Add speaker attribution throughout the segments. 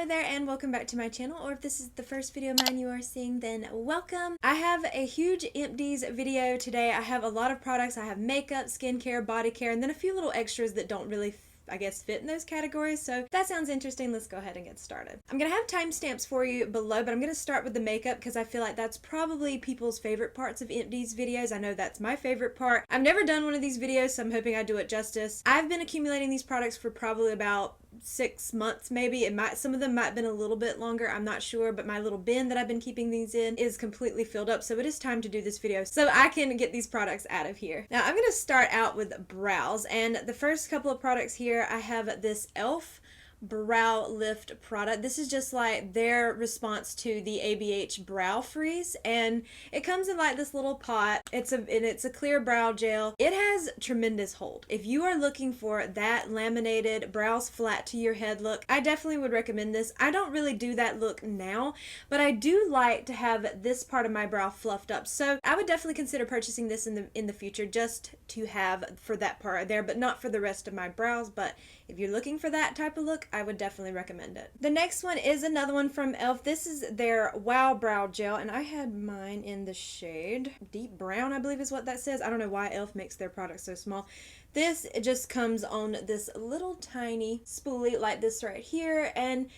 Speaker 1: Hello there and welcome back to my channel, or if this is the first video of mine you are seeing, then welcome. I have a huge Empties video today. I have a lot of products. I have makeup, skincare, body care, and then a few little extras that don't really fit in those categories. So if that sounds interesting, let's go ahead and get started. I'm gonna have timestamps for you below, but I'm gonna start with the makeup because I feel like that's probably people's favorite parts of Empties videos. I know that's my favorite part. I've never done one of these videos, so I'm hoping I do it justice. I've been accumulating these products for probably about 6 months maybe. Some of them might have been a little bit longer, I'm not sure, but my little bin that I've been keeping these in is completely filled up, so it is time to do this video so I can get these products out of here. Now I'm gonna start out with brows, and the first couple of products here, I have this e.l.f. brow lift product. This is just like their response to the ABH brow freeze, and it comes in like this little pot. It's a clear brow gel. It has tremendous hold. If you are looking for that laminated brows flat to your head look, I definitely would recommend this. I don't really do that look now, but I do like to have this part of my brow fluffed up, so I would definitely consider purchasing this in the future just to have for that part there, but not for the rest of my brows. But if you're looking for that type of look, I would definitely recommend it. The next one is another one from e.l.f. This is their Wow Brow Gel, and I had mine in the shade Deep Brown, I believe is what that says. I don't know why e.l.f. makes their products so small. This, it just comes on this little tiny spoolie like this right here, and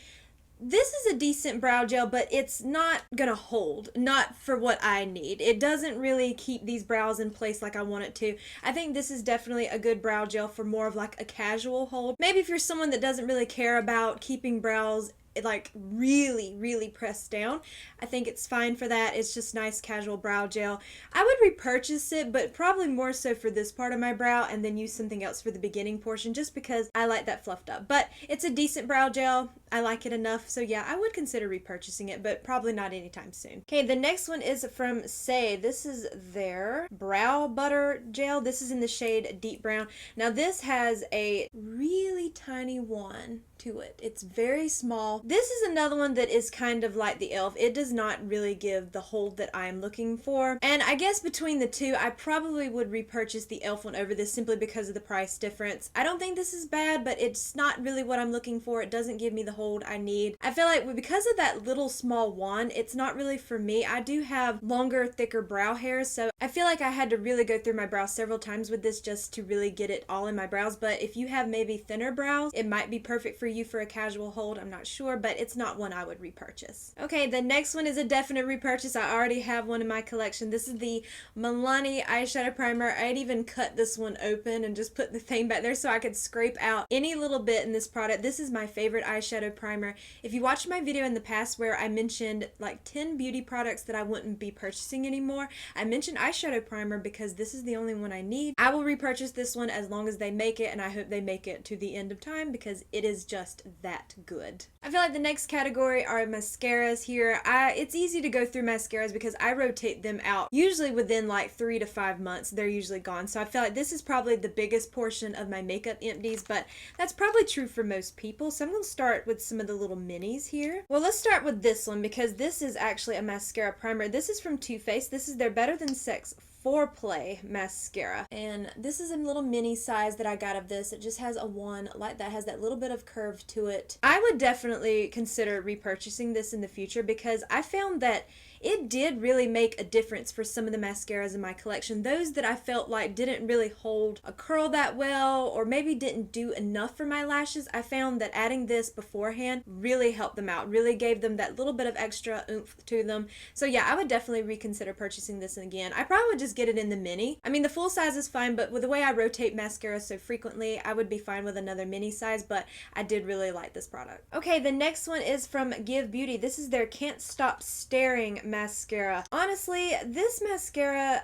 Speaker 1: this is a decent brow gel, but it's not gonna hold, not for what I need. It doesn't really keep these brows in place like I want it to. I think this is definitely a good brow gel for more of like a casual hold. Maybe if you're someone that doesn't really care about keeping brows like really pressed down, I think it's fine for that. It's just nice casual brow gel. I would repurchase it, but probably more so for this part of my brow and then use something else for the beginning portion, just because I like that fluffed up. But it's a decent brow gel. I like it enough, so yeah, I would consider repurchasing it, but probably not anytime soon. Okay, the next one is from saie. This is their brow butter gel. This is in the shade Deep Brown. Now this has a really tiny wand to it. It's very small. This is another one that is kind of like the e.l.f. It does not really give the hold that I'm looking for, and I guess between the two I probably would repurchase the e.l.f. one over this simply because of the price difference. I don't think this is bad, but it's not really what I'm looking for. It doesn't give me the hold I need. I feel like because of that little small wand, it's not really for me. I do have longer, thicker brow hairs, so I feel like I had to really go through my brows several times with this just to really get it all in my brows. But if you have maybe thinner brows, it might be perfect for you for a casual hold. I'm not sure, but it's not one I would repurchase. Okay, the next one is a definite repurchase. I already have one in my collection. This is the Milani eyeshadow primer. I'd even cut this one open and just put the thing back there so I could scrape out any little bit in this product. This is my favorite eyeshadow primer. If you watched my video in the past where I mentioned like 10 beauty products that I wouldn't be purchasing anymore, I mentioned eyeshadow primer because this is the only one I need. I will repurchase this one as long as they make it, and I hope they make it to the end of time because it is just that good. I feel like the next category are mascaras here. It's easy to go through mascaras because I rotate them out usually within like 3 to 5 months. They're usually gone, so I feel like this is probably the biggest portion of my makeup empties, but that's probably true for most people. So I'm going to start with some of the little minis here. Well, let's start with this one because this is actually a mascara primer. This is from Too Faced. This is their Better Than Sex Foreplay mascara, and this is a little mini size that I got of this. It just has a wand like that, has that little bit of curve to it. I would definitely consider repurchasing this in the future because I found that it did really make a difference for some of the mascaras in my collection. Those that I felt like didn't really hold a curl that well, or maybe didn't do enough for my lashes, I found that adding this beforehand really helped them out, really gave them that little bit of extra oomph to them. So yeah, I would definitely reconsider purchasing this again. I probably would just get it in the mini. I mean, the full size is fine, but with the way I rotate mascara so frequently, I would be fine with another mini size, but I did really like this product. Okay, the next one is from Give Beauty. This is their Can't Stop Staring mascara. Honestly, this mascara,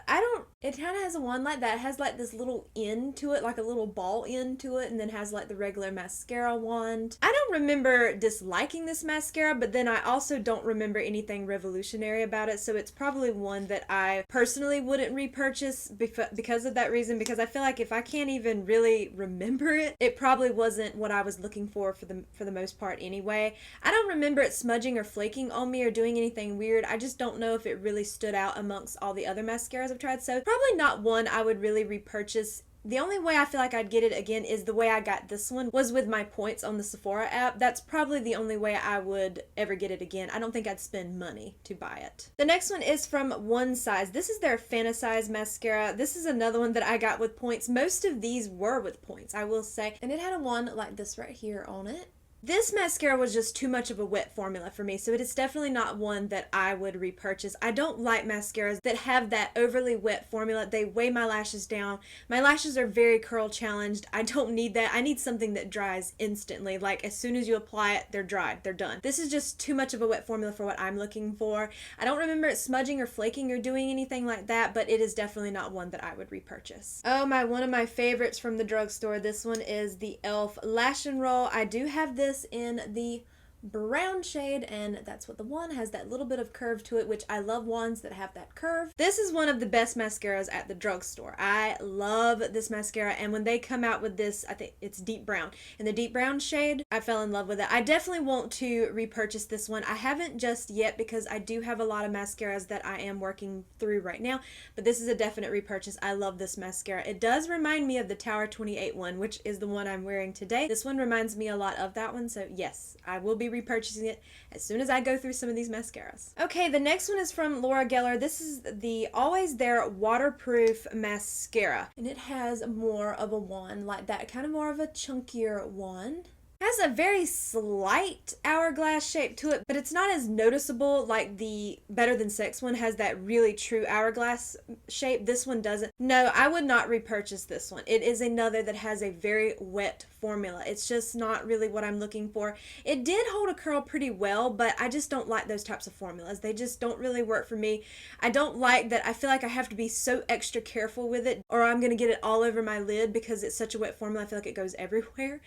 Speaker 1: it kind of has a wand like that. It has like this little end to it, like a little ball end to it, and then has like the regular mascara wand. I don't remember disliking this mascara, but then I also don't remember anything revolutionary about it, so it's probably one that I personally wouldn't repurchase because of that reason, because I feel like if I can't even really remember it, it probably wasn't what I was looking for the most part anyway. I don't remember it smudging or flaking on me or doing anything weird. I just don't know if it really stood out amongst all the other mascaras I've tried, so probably not one I would really repurchase The only way I feel like I'd get it again is the way I got this one was with my points on the Sephora app. That's probably the only way I would ever get it again. I don't think I'd spend money to buy it. The next one is from Fantasize. This is their Fantasize mascara. This is another one that I got with points. Most of these were with points, I will say. And it had a one like this right here on it. This mascara was just too much of a wet formula for me, so it is definitely not one that I would repurchase. I don't like mascaras that have that overly wet formula. They weigh my lashes down. My lashes are very curl challenged. I don't need that. I need something that dries instantly. Like as soon as you apply it, they're dry. They're done. This is just too much of a wet formula for what I'm looking for. I don't remember it smudging or flaking or doing anything like that, but it is definitely not one that I would repurchase. Oh my, one of my favorites from the drugstore. This one is the e.l.f. Lash and Roll. I do have this in the brown shade, and that's what the one has, that little bit of curve to it, which I love wands that have that curve. This is one of the best mascaras at the drugstore. I love this mascara, and when they come out with this, I think it's deep brown. In the deep brown shade, I fell in love with it. I definitely want to repurchase this one. I haven't just yet because I do have a lot of mascaras that I am working through right now, but this is a definite repurchase. I love this mascara. It does remind me of the Tower 28 one, which is the one I'm wearing today. This one reminds me a lot of that one, so yes, I will be repurchasing it as soon as I go through some of these mascaras. Okay, the next one is from Laura Geller. This is the Always There Waterproof Mascara, and it has more of a wand like that, kind of more of a chunkier wand. Has a very slight hourglass shape to it, but it's not as noticeable like the Better Than Sex one has that really true hourglass shape. This one doesn't. No, I would not repurchase this one. It is another that has a very wet formula. It's just not really what I'm looking for. It did hold a curl pretty well, but I just don't like those types of formulas. They just don't really work for me. I don't like that. I feel like I have to be so extra careful with it, or I'm going to get it all over my lid because it's such a wet formula. I feel like it goes everywhere.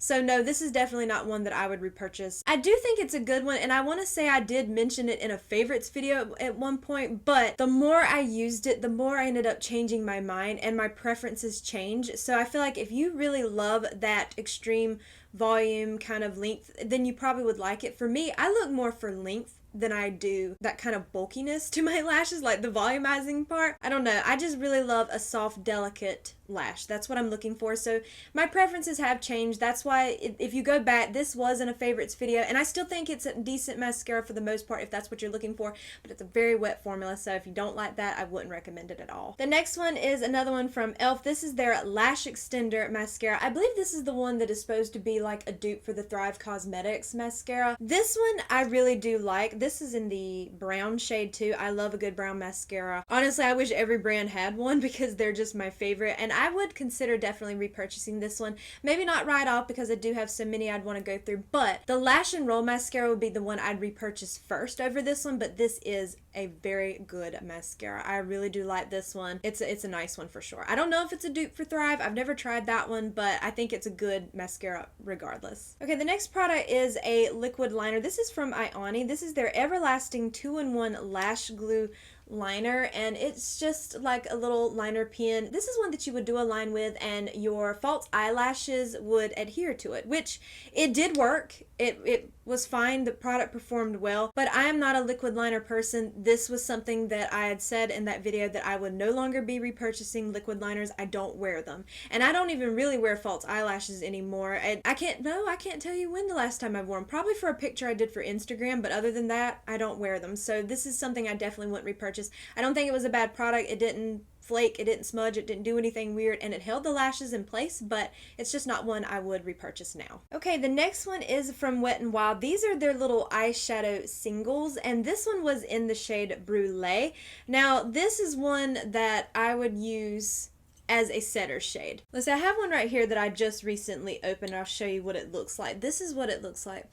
Speaker 1: So no, this is definitely not one that I would repurchase. I do think it's a good one, and I want to say I did mention it in a favorites video at one point, but the more I used it, the more I ended up changing my mind and my preferences change. So I feel like if you really love that extreme volume kind of length, then you probably would like it. For me, I look more for length than I do that kind of bulkiness to my lashes, like the volumizing part. I don't know. I just really love a soft, delicate lash. That's what I'm looking for. So my preferences have changed. That's why if you go back, this was in a favorites video, and I still think it's a decent mascara for the most part if that's what you're looking for, but it's a very wet formula, so if you don't like that, I wouldn't recommend it at all. The next one is another one from e.l.f. This is their Lash Extender Mascara. I believe this is the one that is supposed to be like a dupe for the Thrive Cosmetics mascara. This one I really do like. This is in the brown shade too. I love a good brown mascara. Honestly, I wish every brand had one because they're just my favorite, and I would consider definitely repurchasing this one. Maybe not right off because I do have so many I'd want to go through, but the Lash and Roll mascara would be the one I'd repurchase first over this one, but this is a very good mascara. I really do like this one. It's a nice one for sure. I don't know if it's a dupe for Thrive. I've never tried that one, but I think it's a good mascara regardless. Okay, the next product is a liquid liner. This is from Ioni. This is their Everlasting 2-in-1 Lash Glue liner, and it's just like a little liner pen. This is one that you would do a line with and your false eyelashes would adhere to it, which it did work. It was fine. The product performed well, but I am not a liquid liner person. This was something that I had said in that video that I would no longer be repurchasing liquid liners. I don't wear them, and I don't even really wear false eyelashes anymore. I can't tell you when the last time I've worn them. Probably for a picture I did for Instagram, but other than that, I don't wear them. So this is something I definitely wouldn't repurchase. I don't think it was a bad product. It didn't flake, it didn't smudge, it didn't do anything weird, and it held the lashes in place, but it's just not one I would repurchase now. Okay, the next one is from Wet n Wild. These are their little eyeshadow singles, and this one was in the shade Brûlée. Now, this is one that I would use as a setter shade. Let's see, I have one right here that I just recently opened. I'll show you what it looks like. This is what it looks like.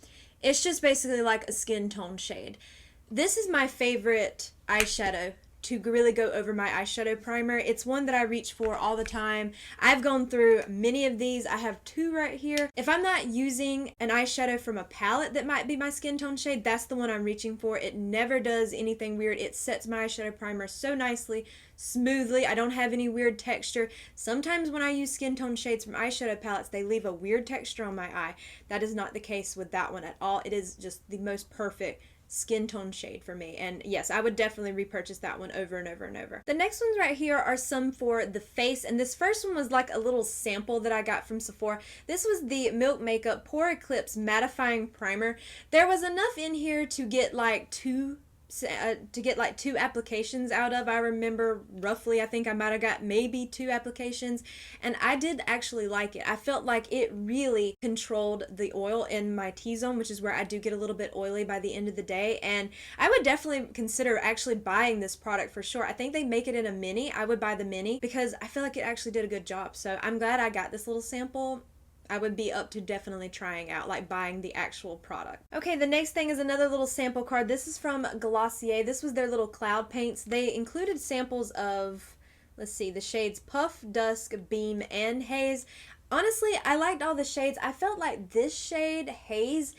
Speaker 1: It's just basically like a skin tone shade. This is my favorite eyeshadow to really go over my eyeshadow primer. It's one that I reach for all the time. I've gone through many of these. I have two right here. If I'm not using an eyeshadow from a palette that might be my skin tone shade, that's the one I'm reaching for. It never does anything weird. It sets my eyeshadow primer so nicely, smoothly. I don't have any weird texture. Sometimes when I use skin tone shades from eyeshadow palettes, they leave a weird texture on my eye. That is not the case with that one at all. It is just the most perfect skin tone shade for me. And yes, I would definitely repurchase that one over and over and over. The next ones right here are some for the face, and this first one was like a little sample that I got from Sephora. This was the Milk Makeup Pore Eclipse Mattifying Primer. There was enough in here to get like two applications out of. I remember roughly, I think I might have got maybe 2 applications, and I did actually like it. I felt like it really controlled the oil in my T-zone, which is where I do get a little bit oily by the end of the day, and I would definitely consider actually buying this product for sure. I think they make it in a mini. I would buy the mini because I feel like it actually did a good job, so I'm glad I got this little sample. I would be up to definitely trying out, like buying the actual product. Okay, the next thing is another little sample card. This is from Glossier. This was their little cloud paints. They included samples of, let's see, the shades Puff, Dusk, Beam, and Haze. Honestly, I liked all the shades. I felt like this shade, Haze,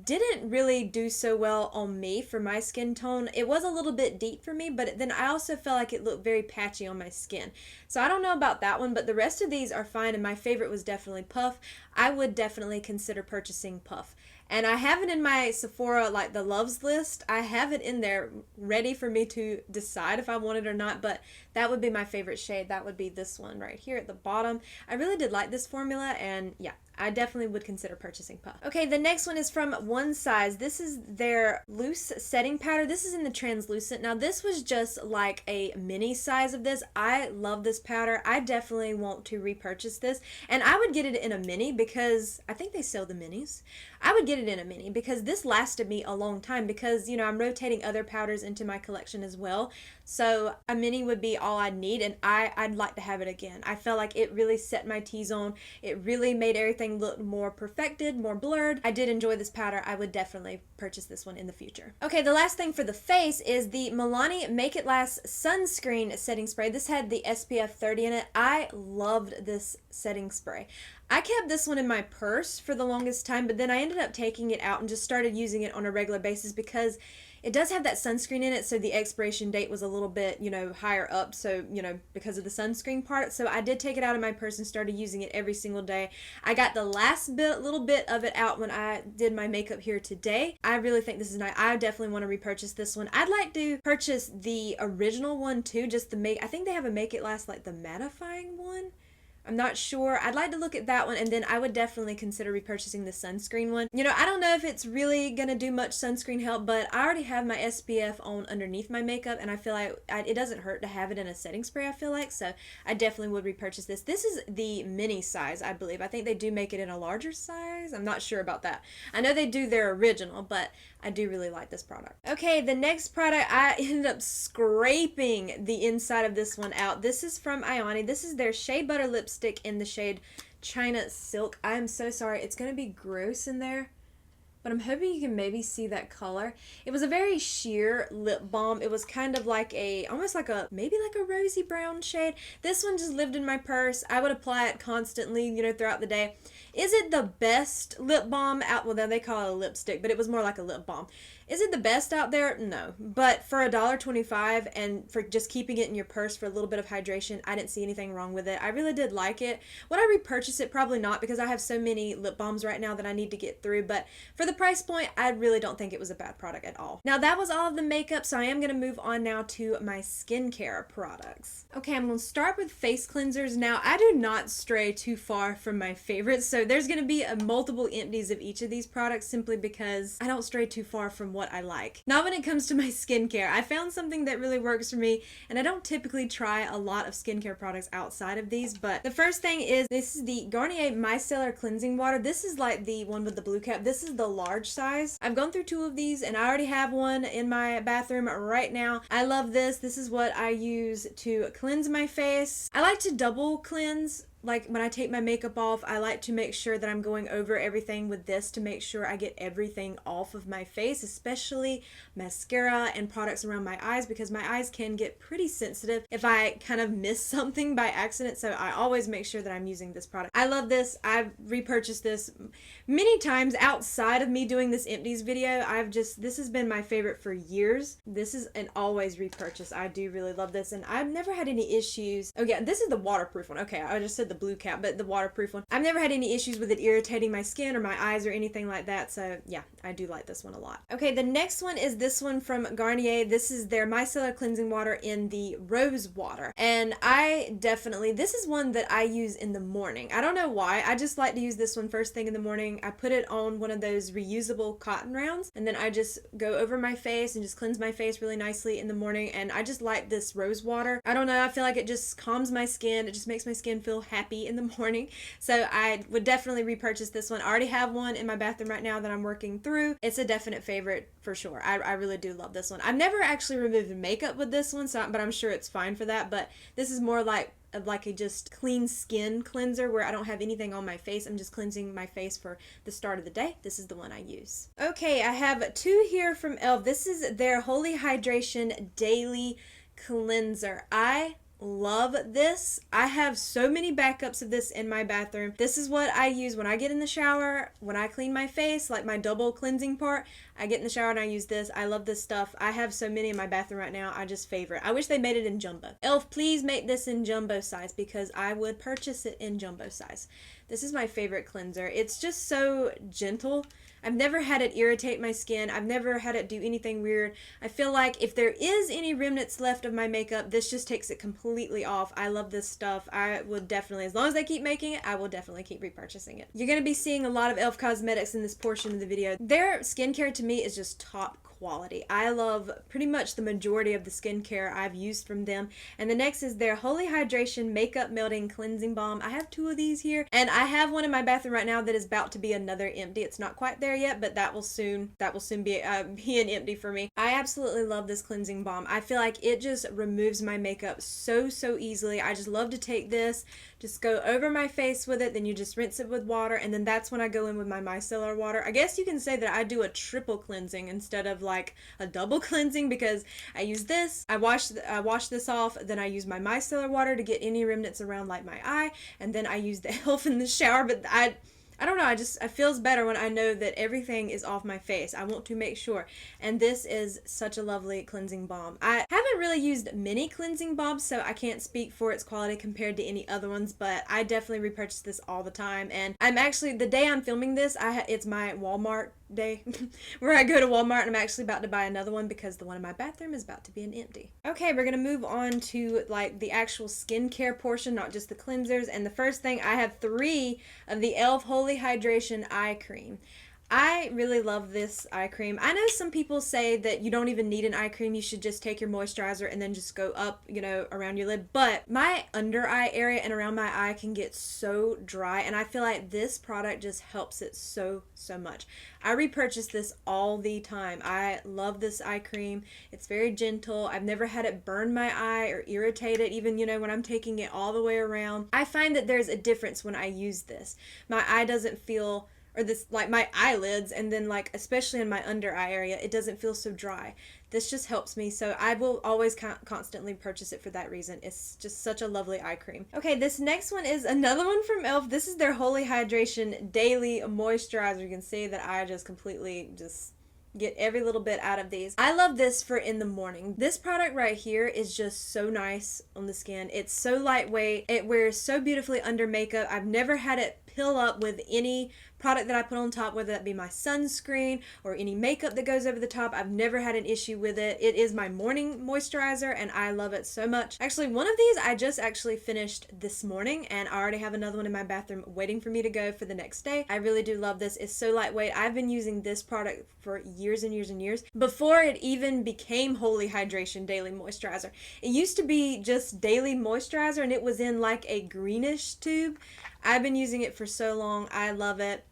Speaker 1: didn't really do so well on me for my skin tone. It was a little bit deep for me, but then I also felt like it looked very patchy on my skin. So I don't know about that one, but the rest of these are fine, and my favorite was definitely Puff. I would definitely consider purchasing Puff. And I have it in my Sephora, like the loves list. I have it in there ready for me to decide if I want it or not, but that would be my favorite shade. That would be this one right here at the bottom. I really did like this formula, and yeah, I definitely would consider purchasing Puff. Okay, the next one is from One Size. This is their loose setting powder. This is in the translucent. Now, this was just like a mini size of this. I love this powder. I definitely want to repurchase this, and I would get it in a mini because I think they sell the minis. I would get it in a mini because this lasted me a long time because, you know, I'm rotating other powders into my collection as well. So a mini would be all I'd need, and I'd like to have it again. I felt like it really set my T-zone. It really made everything look more perfected, more blurred. I did enjoy this powder. I would definitely purchase this one in the future. Okay, the last thing for the face is the Milani Make It Last Sunscreen Setting Spray. This had the SPF 30 in it. I loved this setting spray. I kept this one in my purse for the longest time, but then I ended up taking it out and just started using it on a regular basis because it does have that sunscreen in it, so the expiration date was a little bit, you know, higher up, so, you know, because of the sunscreen part. So I did take it out of my purse and started using it every single day. I got the last little bit of it out when I did my makeup here today. I really think this is nice. I definitely want to repurchase this one. I'd like to purchase the original one too, just I think they have a Make It Last, like the mattifying one. I'm not sure. I'd like to look at that one, and then I would definitely consider repurchasing the sunscreen one. You know, I don't know if it's really going to do much sunscreen help, but I already have my SPF on underneath my makeup, and I feel like it doesn't hurt to have it in a setting spray, I feel like, so I definitely would repurchase this. This is the mini size, I believe. I think they do make it in a larger size. I'm not sure about that. I know they do their original, but I do really like this product. Okay, the next product, I ended up scraping the inside of this one out. This is from Ioni. This is their Shea Butter lipstick in the shade China Silk. I'm so sorry. It's going to be gross in there, but I'm hoping you can maybe see that color. It was a very sheer lip balm. It was kind of like almost like maybe like a rosy brown shade. This one just lived in my purse. I would apply it constantly, you know, throughout the day. Is it the best lip balm out? Well, then they call it a lipstick, but it was more like a lip balm. Is it the best out there? No. But for $1.25 and for just keeping it in your purse for a little bit of hydration, I didn't see anything wrong with it. I really did like it. Would I repurchase it? Probably not, because I have so many lip balms right now that I need to get through. But for the price point, I really don't think it was a bad product at all. Now, that was all of the makeup, so I am going to move on now to my skincare products. Okay, I'm going to start with face cleansers. Now, I do not stray too far from my favorites, so there's going to be multiple empties of each of these products simply because I don't stray too far from what I like. Now, when it comes to my skincare, I found something that really works for me, and I don't typically try a lot of skincare products outside of these, but the first thing is this is the Garnier Micellar Cleansing Water. This is like the one with the blue cap. This is the large size. I've gone through 2 of these, and I already have one in my bathroom right now. I love this. This is what I use to cleanse my face. I like to double cleanse. Like when I take my makeup off, I like to make sure that I'm going over everything with this to make sure I get everything off of my face, especially mascara and products around my eyes, because my eyes can get pretty sensitive if I kind of miss something by accident. So I always make sure that I'm using this product. I love this. I've repurchased this many times outside of me doing this empties video. This has been my favorite for years. This is an always repurchase. I do really love this, and I've never had any issues. Oh yeah, this is the waterproof one. Okay, I just said said the blue cap, but the waterproof one. I've never had any issues with it irritating my skin or my eyes or anything like that, so yeah, I do like this one a lot. Okay, the next one is this one from Garnier. This is their micellar cleansing water in the rose water, and this is one that I use in the morning. I don't know why, I just like to use this one first thing in the morning. I put it on one of those reusable cotton rounds, and then I just go over my face and just cleanse my face really nicely in the morning, and I just like this rose water. I don't know, I feel like it just calms my skin. It just makes my skin feel happy in the morning, so I would definitely repurchase this one. I already have one in my bathroom right now that I'm working through. It's a definite favorite for sure. I really do love this one. I've never actually removed makeup with this one, but I'm sure it's fine for that, but this is more like a just clean skin cleanser where I don't have anything on my face. I'm just cleansing my face for the start of the day. This is the one I use. Okay, I have two here from e.l.f. This is their Holy Hydration Daily Cleanser. I love this. I have so many backups of this in my bathroom. This is what I use when I get in the shower, when I clean my face, like my double cleansing part. I get in the shower and I use this. I love this stuff. I have so many in my bathroom right now. I just favorite. I wish they made it in jumbo. e.l.f., please make this in jumbo size because I would purchase it in jumbo size. This is my favorite cleanser. It's just so gentle. I've never had it irritate my skin. I've never had it do anything weird. I feel like if there is any remnants left of my makeup, this just takes it completely off. I love this stuff. I would definitely, as long as they keep making it, I will definitely keep repurchasing it. You're going to be seeing a lot of e.l.f. cosmetics in this portion of the video. Their skincare to me is just top quality. I love pretty much the majority of the skincare I've used from them. And the next is their Holy Hydration Makeup Melting Cleansing Balm. I have two of these here, and I have one in my bathroom right now that is about to be another empty. It's not quite there yet, but that will soon be an empty for me. I absolutely love this cleansing balm. I feel like it just removes my makeup so easily. I just love to take this, just go over my face with it, then you just rinse it with water, and then that's when I go in with my micellar water. I guess you can say that I do a triple cleansing instead of like a double cleansing, because I use this, I wash this off, then I use my micellar water to get any remnants around like my eye, and then I use the e.l.f. in the shower. But I don't know, it feels better when I know that everything is off my face. I want to make sure. And this is such a lovely cleansing balm. I haven't really used many cleansing balms, so I can't speak for its quality compared to any other ones, but I definitely repurchase this all the time. And I'm actually, the day I'm filming this, it's my Walmart day where I go to Walmart, and I'm actually about to buy another one because the one in my bathroom is about to be an empty. Okay, we're gonna move on to like the actual skincare portion, not just the cleansers. And the first thing, I have 3 of the e.l.f. Holy Hydration Eye Cream. I really love this eye cream. I know some people say that you don't even need an eye cream. You should just take your moisturizer and then just go up, around your lid. But my under eye area and around my eye can get so dry, and I feel like this product just helps it so much. I repurchase this all the time. I love this eye cream. It's very gentle. I've never had it burn my eye or irritate it, even, when I'm taking it all the way around. I find that there's a difference when I use this. My eye doesn't feel, or this, like my eyelids, and then like especially in my under eye area, it doesn't feel so dry. This just helps me, so I will always constantly purchase it for that reason. It's just such a lovely eye cream. Okay, this next one is another one from e.l.f. This is their Holy Hydration Daily Moisturizer. You can see that I just completely get every little bit out of these. I love this for in the morning. This product right here is just so nice on the skin. It's so lightweight. It wears so beautifully under makeup. I've never had it pill up with any product that I put on top, whether that be my sunscreen or any makeup that goes over the top. I've never had an issue with it. It is my morning moisturizer, and I love it so much. Actually, one of these I just actually finished this morning, and I already have another one in my bathroom waiting for me to go for the next day. I really do love this. It's so lightweight. I've been using this product for years and years and years before it even became Holy Hydration Daily Moisturizer. It used to be just Daily Moisturizer, and it was in like a greenish tube. I've been using it for so long. I love it.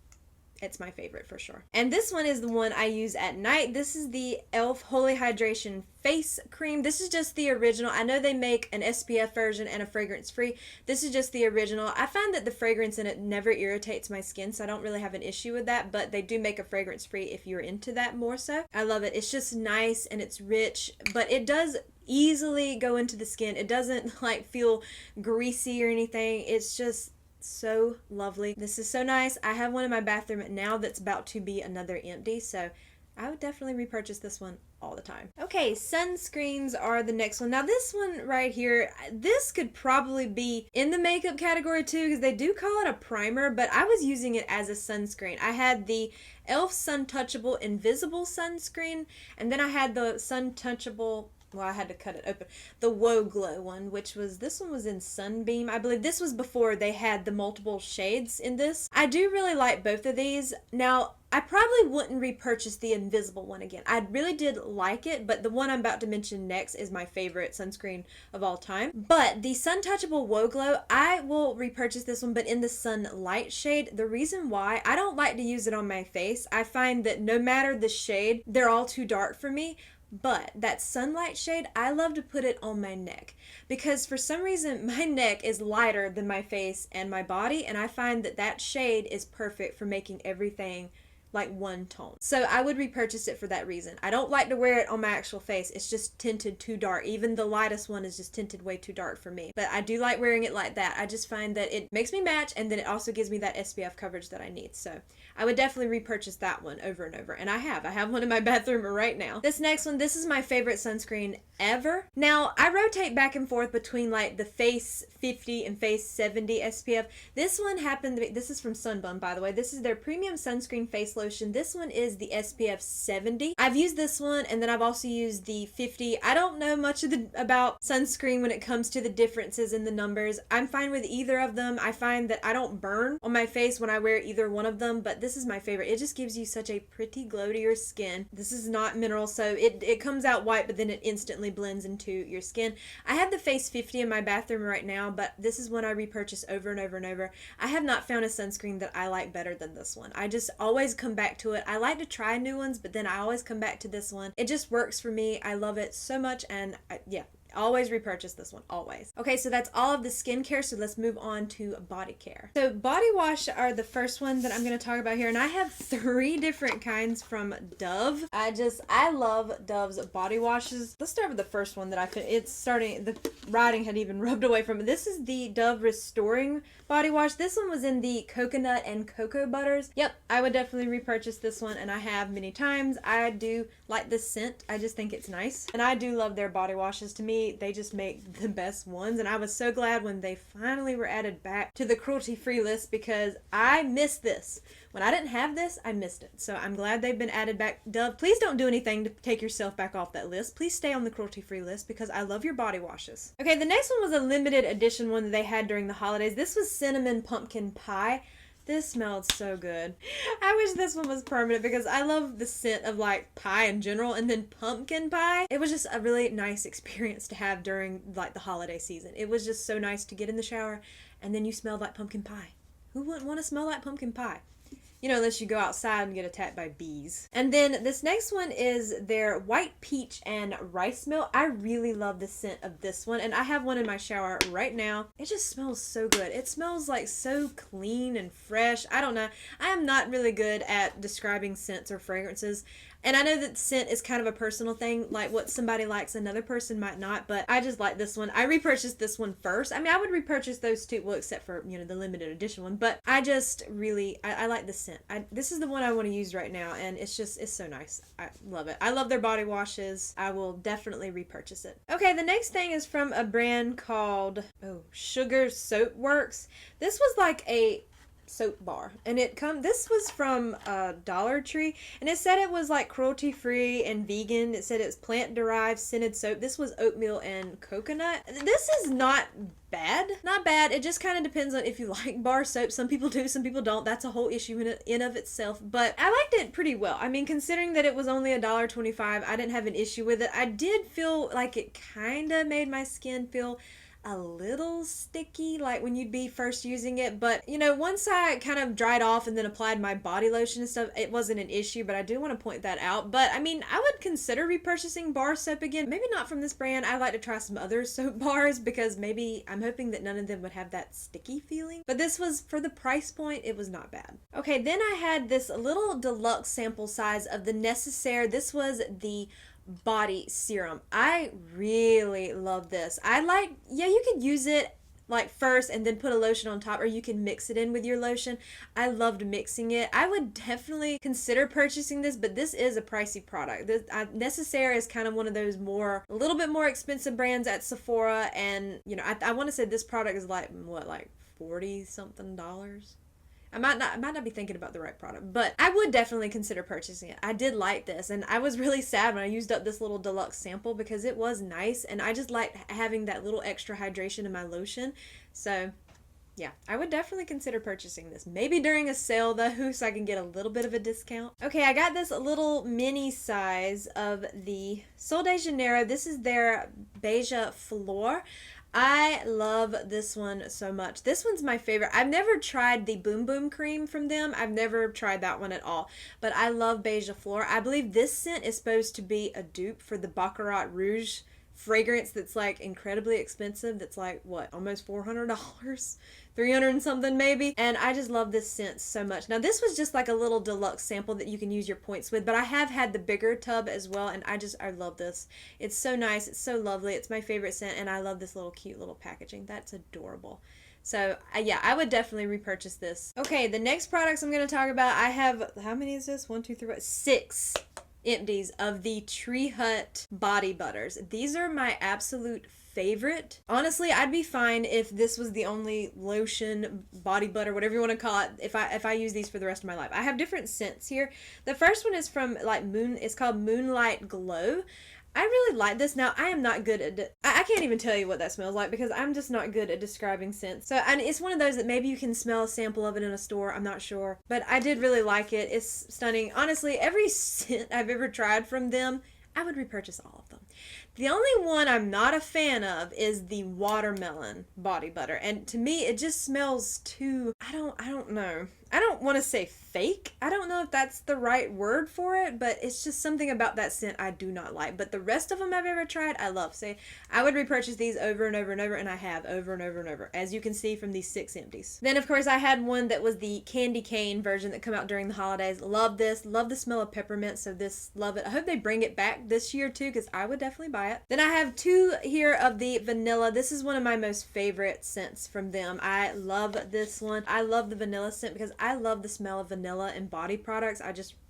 Speaker 1: It's my favorite for sure. And this one is the one I use at night. This is the e.l.f. Holy Hydration Face Cream. This is just the original. I know they make an SPF version and a fragrance free. This is just the original. I find that the fragrance in it never irritates my skin, so I don't really have an issue with that, but they do make a fragrance free if you're into that more so. I love it. It's just nice and it's rich, but it does easily go into the skin. It doesn't like feel greasy or anything. It's just so lovely. This is so nice. I have one in my bathroom now that's about to be another empty, so I would definitely repurchase this one all the time. Okay, sunscreens are the next one. Now this one right here, this could probably be in the makeup category too, because they do call it a primer, but I was using it as a sunscreen. I had the e.l.f. Sun Touchable Invisible Sunscreen, and then I had the Sun Touchable, well, I had to cut it open, the Whoa Glow one, which was, this one was in Sunbeam. I believe this was before they had the multiple shades in this. I do really like both of these. Now, I probably wouldn't repurchase the invisible one again. I really did like it, but the one I'm about to mention next is my favorite sunscreen of all time. But the Sun Touchable Whoa Glow, I will repurchase this one, but in the Sunlight shade. The reason why, I don't like to use it on my face. I find that no matter the shade, they're all too dark for me. But that Sunlight shade, I love to put it on my neck because for some reason my neck is lighter than my face and my body, and I find that that shade is perfect for making everything like one tone. So I would repurchase it for that reason. I don't like to wear it on my actual face. It's just tinted too dark. Even the lightest one is just tinted way too dark for me. But I do like wearing it like that. I just find that it makes me match, and then it also gives me that SPF coverage that I need. So I would definitely repurchase that one over and over. And I have one in my bathroom right now. This next one, this is my favorite sunscreen ever. Now, I rotate back and forth between like the Face 50 and Face 70 SPF. This one happened to be, this is from Sunbum, by the way. This is their premium sunscreen face lotion. This one is the SPF 70. I've used this one, and then I've also used the 50. I don't know much about sunscreen when it comes to the differences in the numbers. I'm fine with either of them. I find that I don't burn on my face when I wear either one of them, but this is my favorite. It just gives you such a pretty glow to your skin. This is not mineral, so it comes out white, but then it instantly blends into your skin. I have the Face 50 in my bathroom right now, but this is one I repurchase over and over and over. I have not found a sunscreen that I like better than this one. I just always come back to it. I like to try new ones, but then I always come back to this one. It just works for me. I love it so much, and yeah. Always repurchase this one, always. Okay, so that's all of the skincare, so let's move on to body care. So body wash are the first one that I'm going to talk about here, and I have 3 different kinds from Dove. I love Dove's body washes. Let's start with the first one that the writing had even rubbed away from it. This is the Dove Restoring Body Wash. This one was in the coconut and cocoa butters. Yep, I would definitely repurchase this one, and I have many times. I do like this scent. I just think it's nice, and I do love their body washes. To me, they just make the best ones, and I was so glad when they finally were added back to the cruelty-free list because I missed this. When I didn't have this, I missed it. So I'm glad they've been added back. Dove, please don't do anything to take yourself back off that list. Please stay on the cruelty-free list because I love your body washes. Okay, the next one was a limited edition one that they had during the holidays. This was Cinnamon Pumpkin Pie. This smelled so good. I wish this one was permanent because I love the scent of like pie in general, and then pumpkin pie. It was just a really nice experience to have during like the holiday season. It was just so nice to get in the shower and then you smelled like pumpkin pie. Who wouldn't want to smell like pumpkin pie? You know, unless you go outside and get attacked by bees. And then this next one is their White Peach and Rice Milk. I really love the scent of this one, and I have one in my shower right now. It just smells so good. It smells like so clean and fresh. I don't know. I am not really good at describing scents or fragrances. And I know that scent is kind of a personal thing, like what somebody likes, another person might not, but I just like this one. I repurchased this one first. I mean, I would repurchase those two, well, except for, you know, the limited edition one, but I just really, I like the scent. This is the one I want to use right now, and it's so nice. I love it. I love their body washes. I will definitely repurchase it. Okay, the next thing is from a brand called, Sugar Soap Works. This was like a soap bar, and this was from Dollar Tree, and it said it was like cruelty free and vegan. It said it's plant derived scented soap. This was oatmeal and coconut. This is not bad. It just kind of depends on if you like bar soap. Some people do, some people don't. That's a whole issue in of itself, but I liked it pretty well. I mean, considering that it was only $1.25, I didn't have an issue with it. I did feel like it kind of made my skin feel a little sticky, like when you'd be first using it, but you know, once I kind of dried off and then applied my body lotion and stuff, it wasn't an issue. But I do want to point that out. But I mean, I would consider repurchasing bar soap again. Maybe not from this brand. I'd like to try some other soap bars because maybe I'm hoping that none of them would have that sticky feeling. But this was, for the price point, it was not bad. Okay, then I had this little deluxe sample size of the Necessaire. This was the body serum. I really love this. You could use it like first and then put a lotion on top, or you can mix it in with your lotion. I loved mixing it. I would definitely consider purchasing this, but this is a pricey product. Necessaire is kind of one of those a little bit more expensive brands at Sephora, and you know, I want to say this product is like what, like $40 something. I might not be thinking about the right product, but I would definitely consider purchasing it. I did like this, and I was really sad when I used up this little deluxe sample because it was nice, and I just liked having that little extra hydration in my lotion. So yeah, I would definitely consider purchasing this. Maybe during a sale though, so I can get a little bit of a discount. Okay, I got this little mini size of the Sol de Janeiro. This is their Beige Fleur. I love this one so much. This one's my favorite. I've never tried the Boom Boom cream from them. I've never tried that one at all. But I love Beige Fleur. I believe this scent is supposed to be a dupe for the Baccarat Rouge fragrance that's like incredibly expensive. That's like, what, almost $400? 300 and something maybe. And I just love this scent so much. Now this was just like a little deluxe sample that you can use your points with, but I have had the bigger tub as well, and I love this. It's so nice. It's so lovely. It's my favorite scent, and I love this little cute little packaging. That's adorable. So yeah, I would definitely repurchase this. Okay, the next products I'm going to talk about, I have, how many is this? 1, 2, 3, 4, 6 empties of the Tree Hut body butters. These are my absolute favorite. Honestly, I'd be fine if this was the only lotion, body butter, whatever you want to call it, if I use these for the rest of my life. I have different scents here. The first one is from like it's called Moonlight Glow. I really like this. Now, I am not good at I can't even tell you what that smells like because I'm just not good at describing scents. So, and it's one of those that maybe you can smell a sample of it in a store. I'm not sure. But I did really like it. It's stunning. Honestly, every scent I've ever tried from them, I would repurchase all of them. The only one I'm not a fan of is the watermelon body butter. And to me, it just smells too, I don't know. I don't want to say fake. I don't know if that's the right word for it, but it's just something about that scent I do not like. But the rest of them I've ever tried, I love. So I would repurchase these over and over and over, and I have over and over and over, as you can see from these 6 empties. Then, of course, I had one that was the candy cane version that came out during the holidays. Love this. Love the smell of peppermint, so this, love it. I hope they bring it back this year, too, because I would definitely buy it. Then I have 2 here of the vanilla. This is one of my most favorite scents from them. I love this one. I love the vanilla scent because I love the smell of vanilla in body products.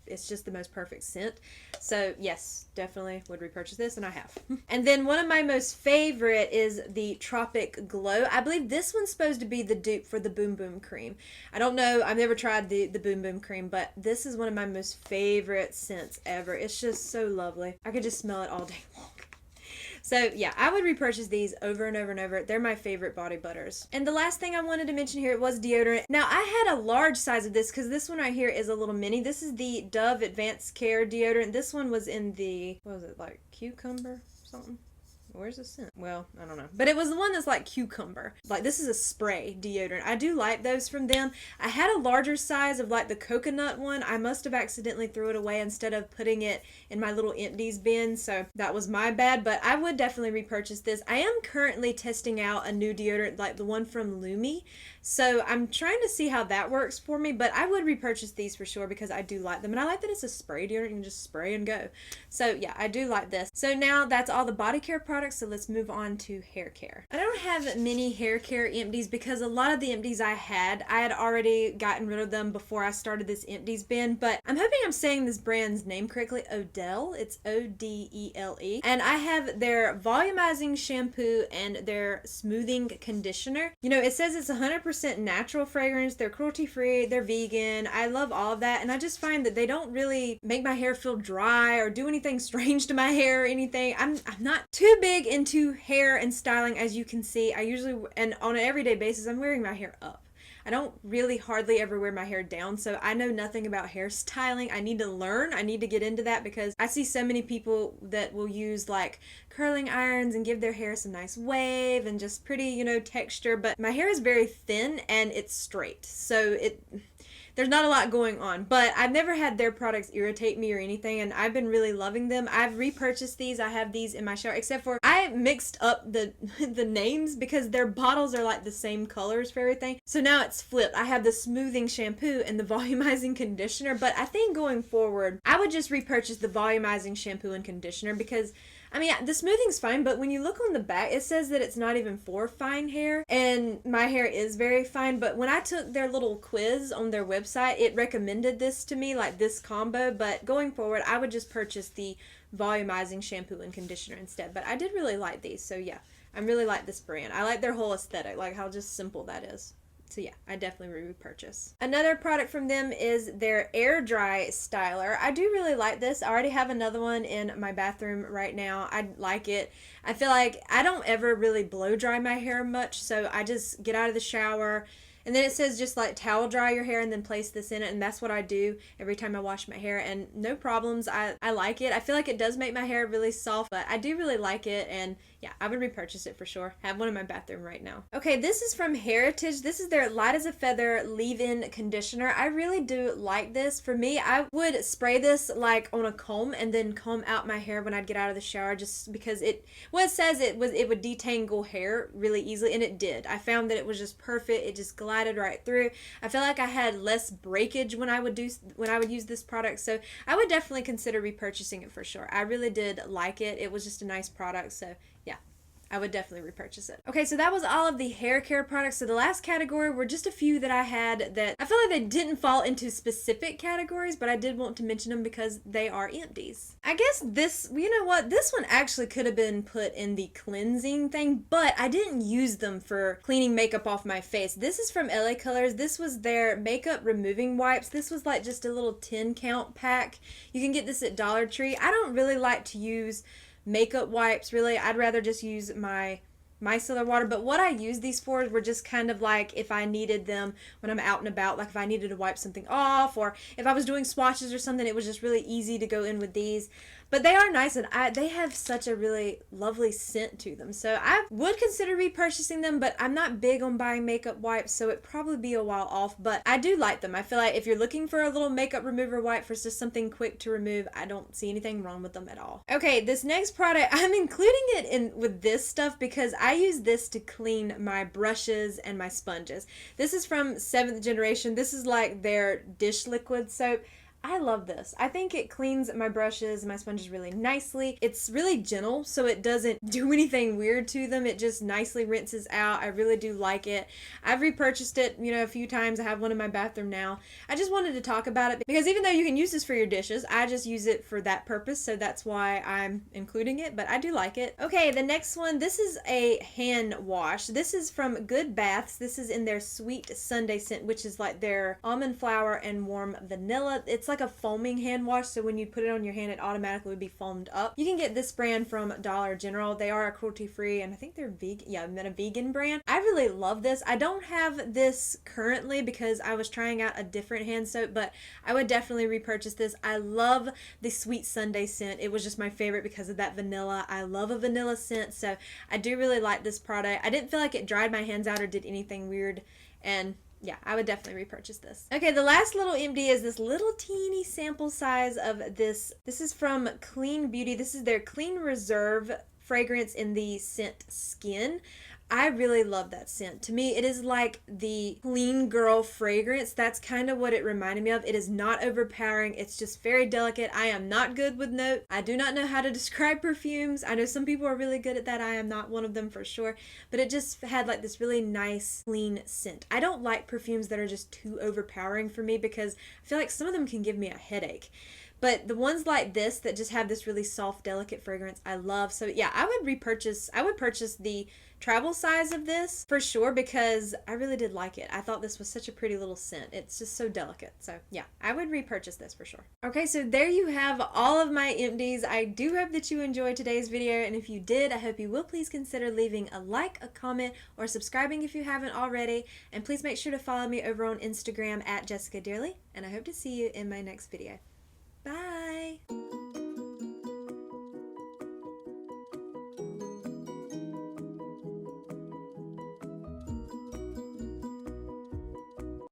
Speaker 1: It's just the most perfect scent. So yes, definitely would repurchase this, and I have. And then one of my most favorite is the Tropic Glow. I believe this one's supposed to be the dupe for the Boom Boom cream. I don't know. I've never tried the Boom Boom cream, but this is one of my most favorite scents ever. It's just so lovely. I could just smell it all day long. So yeah, I would repurchase these over and over and over. They're my favorite body butters. And the last thing I wanted to mention here was deodorant. Now I had a large size of this because this one right here is a little mini. This is the Dove Advanced Care deodorant. This one was in the, what was it, like cucumber something? Where's the scent? Well, I don't know. But it was the one that's like cucumber. Like, this is a spray deodorant. I do like those from them. I had a larger size of like the coconut one. I must have accidentally threw it away instead of putting it in my little empties bin. So that was my bad. But I would definitely repurchase this. I am currently testing out a new deodorant, like the one from Lumi. So I'm trying to see how that works for me. But I would repurchase these for sure because I do like them. And I like that it's a spray deodorant. You can just spray and go. So yeah, I do like this. So now that's all the body care products. So let's move on to hair care. I don't have many hair care empties because a lot of the empties I had already gotten rid of them before I started this empties bin, but I'm hoping I'm saying this brand's name correctly. Odele. It's Odele. And I have their volumizing shampoo and their smoothing conditioner. You know, it says it's 100% natural fragrance. They're cruelty free. They're vegan. I love all of that. And I just find that they don't really make my hair feel dry or do anything strange to my hair or anything. I'm not too big into hair and styling, as you can see. I usually, and on an everyday basis, I'm wearing my hair up. I don't really hardly ever wear my hair down, so I know nothing about hairstyling. I need to learn. I need to get into that because I see so many people that will use like curling irons and give their hair some nice wave and just pretty, you know, texture, but my hair is very thin and it's straight, so there's not a lot going on, but I've never had their products irritate me or anything, and I've been really loving them. I've repurchased these. I have these in my shower, except for I mixed up the names because their bottles are like the same colors for everything. So now it's flipped. I have the smoothing shampoo and the volumizing conditioner, but I think going forward, I would just repurchase the volumizing shampoo and conditioner because I mean, the smoothing's fine, but when you look on the back, it says that it's not even for fine hair, and my hair is very fine, but when I took their little quiz on their website, it recommended this to me, like this combo, but going forward, I would just purchase the volumizing shampoo and conditioner instead, but I did really like these, so yeah, I really like this brand. I like their whole aesthetic, like how just simple that is. So yeah, I definitely repurchase. Another product from them is their air dry styler. I do really like this. I already have another one in my bathroom right now. I like it. I feel like I don't ever really blow dry my hair much, so I just get out of the shower, and then it says just like towel dry your hair and then place this in it, and that's what I do every time I wash my hair, and no problems. I like it. I feel like it does make my hair really soft, but I do really like it, and yeah, I would repurchase it for sure. I have one in my bathroom right now. Okay, this is from Heritage. This is their Light as a Feather leave-in conditioner. I really do like this. For me, I would spray this like on a comb and then comb out my hair when I'd get out of the shower, just because it says it would detangle hair really easily, and it did. I found that it was just perfect. It just glided right through. I feel like I had less breakage when I would use this product, so I would definitely consider repurchasing it for sure. I really did like it. It was just a nice product, so yeah, I would definitely repurchase it. Okay, so that was all of the hair care products. So the last category were just a few that I had that I feel like they didn't fall into specific categories, but I did want to mention them because they are empties. I guess this, you know what, this one actually could have been put in the cleansing thing, but I didn't use them for cleaning makeup off my face. This is from LA Colors. This was their makeup removing wipes. This was like just a little 10 count pack. You can get this at Dollar Tree. I don't really like to use makeup wipes, really. I'd rather just use my micellar water, but what I use these for were just kind of like if I needed them when I'm out and about, like if I needed to wipe something off, or if I was doing swatches or something, it was just really easy to go in with these. But they are nice, and they have such a really lovely scent to them, so I would consider repurchasing them, but I'm not big on buying makeup wipes, so it'd probably be a while off, but I do like them. I feel like if you're looking for a little makeup remover wipe for just something quick to remove, I don't see anything wrong with them at all. Okay, this next product, I'm including it in with this stuff because I use this to clean my brushes and my sponges. This is from 7th Generation. This is like their dish liquid soap. I love this. I think it cleans my brushes and my sponges really nicely. It's really gentle, so it doesn't do anything weird to them. It just nicely rinses out. I really do like it. I've repurchased it, you know, a few times. I have one in my bathroom now. I just wanted to talk about it because even though you can use this for your dishes, I just use it for that purpose, so that's why I'm including it, but I do like it. Okay, the next one, this is a hand wash. This is from Good Baths. This is in their Sweet Sunday scent, which is like their almond flour and warm vanilla. It's like a foaming hand wash, so when you put it on your hand, it automatically would be foamed up. You can get this brand from Dollar General. They are a cruelty-free, and I think they're vegan. Yeah, a vegan brand. I really love this. I don't have this currently because I was trying out a different hand soap, but I would definitely repurchase this. I love the Sweet Sunday scent. It was just my favorite because of that vanilla. I love a vanilla scent, so I do really like this product. I didn't feel like it dried my hands out or did anything weird, and yeah, I would definitely repurchase this. Okay, the last little empty is this little teeny sample size of this. This is from Clean Beauty. This is their Clean Reserve fragrance in the scent Skin. I really love that scent. To me, it is like the clean girl fragrance. That's kind of what it reminded me of. It is not overpowering. It's just very delicate. I am not good with notes. I do not know how to describe perfumes. I know some people are really good at that. I am not one of them for sure. But it just had like this really nice, clean scent. I don't like perfumes that are just too overpowering for me because I feel like some of them can give me a headache. But the ones like this that just have this really soft, delicate fragrance, I love. So yeah, I would purchase the travel size of this for sure because I really did like it. I thought this was such a pretty little scent. It's just so delicate. So yeah, I would repurchase this for sure. Okay, so there you have all of my empties. I do hope that you enjoyed today's video, and if you did, I hope you will please consider leaving a like, a comment, or subscribing if you haven't already. And please make sure to follow me over on Instagram at Jessica Dearly, and I hope to see you in my next video. Bye!